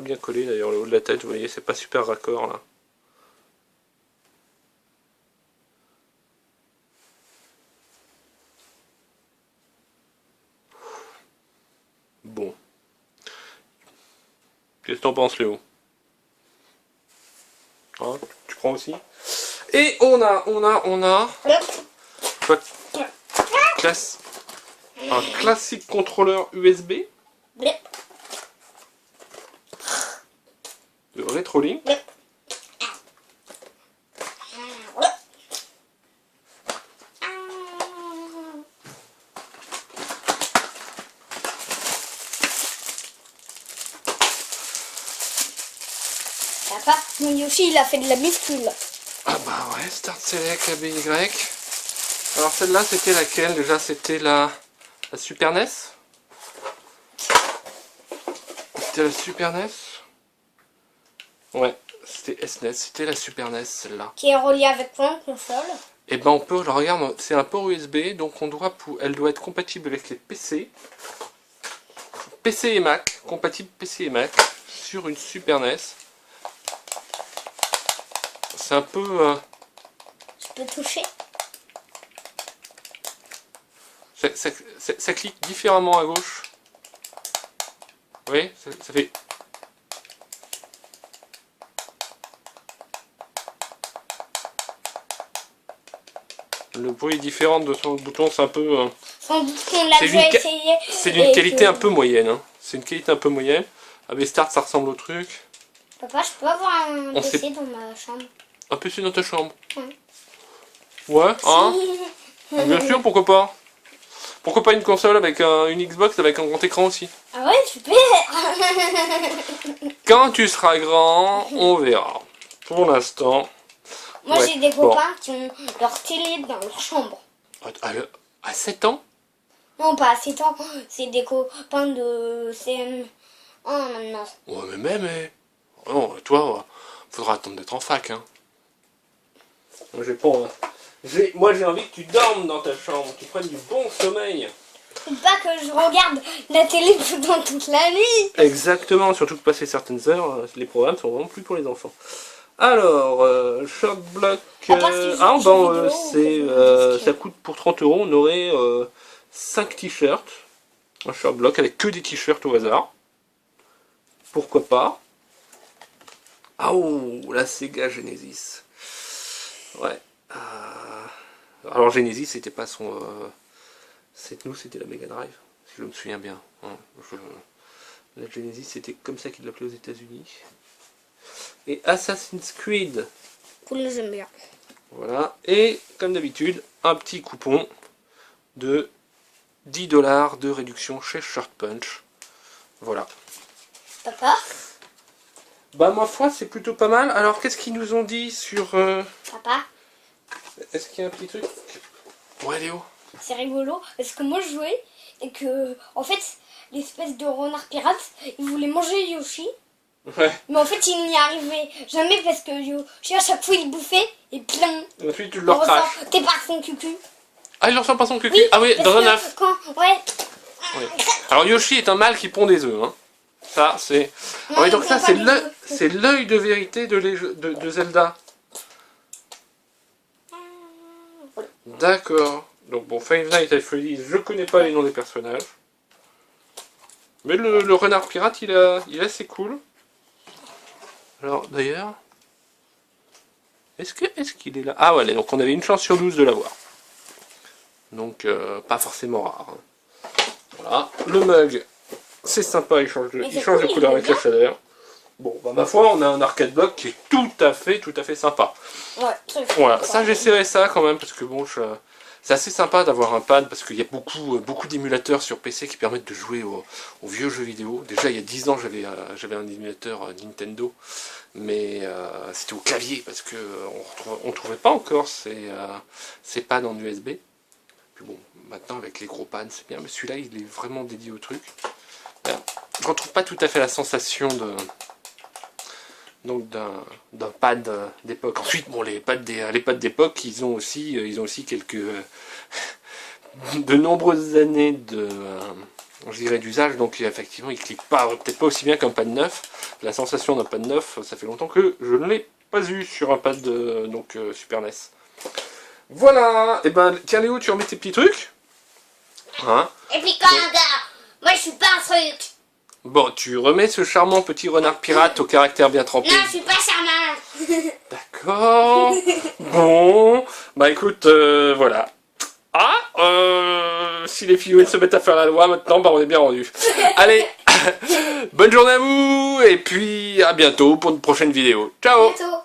très bien collé d'ailleurs, le haut de la tête, vous voyez, c'est pas super raccord là. Bon. Qu'est-ce que t'en penses, Léo? Hein, tu prends aussi? Et on a classe, un classique contrôleur USB de Retrolink. Papa, mon Yoshi, il a fait de la muscule. Ah bah ouais, Start Select ABY. Alors celle-là, c'était laquelle déjà? C'était la Super NES. C'était la Super NES. Ouais, c'était SNES, c'était la Super NES celle-là. Qui est relié avec quoi, une console? Et ben on peut, regarde, c'est un port USB, donc elle doit être compatible avec les PC. PC et Mac, compatible PC et Mac, sur une Super NES. C'est un peu... Tu peux toucher? Ça clique différemment à gauche. Vous voyez, ça fait... Le bruit est différent de son bouton, c'est un peu... Sans doute qu'on l'a déjà essayé. C'est d'une qualité un peu moyenne. Hein. C'est une qualité un peu moyenne. Avec Start, ça ressemble au truc. Papa, je peux avoir un PC dans ma chambre? Un PC dans ta chambre? Ouais. Ouais, hein? Bien sûr, pourquoi pas? Pourquoi pas une console avec une Xbox avec un grand écran aussi? Ah ouais, super. Quand tu seras grand, on verra. Pour l'instant... Moi, ouais. j'ai des copains qui ont leur télé dans leur chambre. À 7 ans? Non, pas à 7 ans. C'est des copains de CM1 maintenant. Ouais, mais même... Non, toi, faudra attendre d'être en fac, hein. Moi, j'ai pas... Moi, j'ai envie que tu dormes dans ta chambre, que tu prennes du bon sommeil. Faut pas que je regarde la télé pendant toute la nuit. Exactement, surtout que passer certaines heures, les programmes sont vraiment plus pour les enfants. Alors, short block... ça coûte pour 30 €, on aurait 5 t-shirts. Un short block avec que des t-shirts au hasard. Pourquoi pas. Ah oh, la Sega Genesis. Ouais. Alors Genesis, c'était pas son... nous, c'était la Mega Drive, si je me souviens bien. Hein. La Genesis, c'était comme ça qu'ils l'appelaient aux États-Unis. Et Assassin's Creed. Cool, j'aime bien. Voilà. Et comme d'habitude, un petit coupon de 10 $ de réduction chez Shirt Punch. Voilà. Papa? Bah ma foi, c'est plutôt pas mal. Alors qu'est-ce qu'ils nous ont dit sur... Papa? Est-ce qu'il y a un petit truc? Ouais Léo. C'est rigolo parce que moi je jouais et que en fait l'espèce de renard pirate il voulait manger Yoshi, Ouais. mais en fait il n'y arrivait jamais parce que Yoshi à chaque fois il bouffait et plein. Ensuite tu le recraches. T'es par son cucu. Ah il ressent pas son cucu. Oui, ah oui, parce dans un que œuf. Ouais. Oui. Alors Yoshi est un mâle qui pond des œufs. Hein. Ça c'est... Non, ouais, donc il ça pond pas des c'est l'œil de vérité de Zelda. D'accord. Donc bon, Five Nights at Freddy's, je connais pas les noms des personnages. Mais le renard pirate, il est assez cool. Alors d'ailleurs, est-ce qu'il est là? Ah ouais, donc on avait une chance sur 12 de l'avoir. Donc pas forcément rare. Hein. Voilà. Le mug, c'est sympa, il change de couleur avec la chaleur. Bon, bah ma foi, on a un arcade block qui est tout à fait sympa. Ouais, très voilà, ça j'essaierai ça quand même parce que bon, c'est assez sympa d'avoir un pad parce qu'il y a beaucoup d'émulateurs sur PC qui permettent de jouer aux vieux jeux vidéo. Déjà il y a 10 ans j'avais un émulateur Nintendo, mais c'était au clavier parce que on trouvait pas encore ces pads en USB. Puis bon, maintenant avec les gros pads c'est bien, mais celui-là il est vraiment dédié au truc. Je retrouve pas tout à fait la sensation d'un pad d'époque. Ensuite, bon, les pads d'époque, ils ont aussi quelques de nombreuses années je dirais, d'usage, donc effectivement il clique pas, peut-être pas aussi bien qu'un pad neuf. La sensation d'un pad neuf, ça fait longtemps que je ne l'ai pas eu sur un pad donc Super NES. Voilà, et ben tiens Léo, tu remets tes petits trucs. Hein? Et puis quand même, moi je suis pas un truc. Bon, tu remets ce charmant petit renard pirate au caractère bien trempé. Non, je suis pas charmant. D'accord. Bon, bah écoute, voilà. Ah, si les filles se mettent à faire la loi maintenant, bah on est bien rendu. Allez, bonne journée à vous, et puis à bientôt pour une prochaine vidéo. Ciao. Bientôt.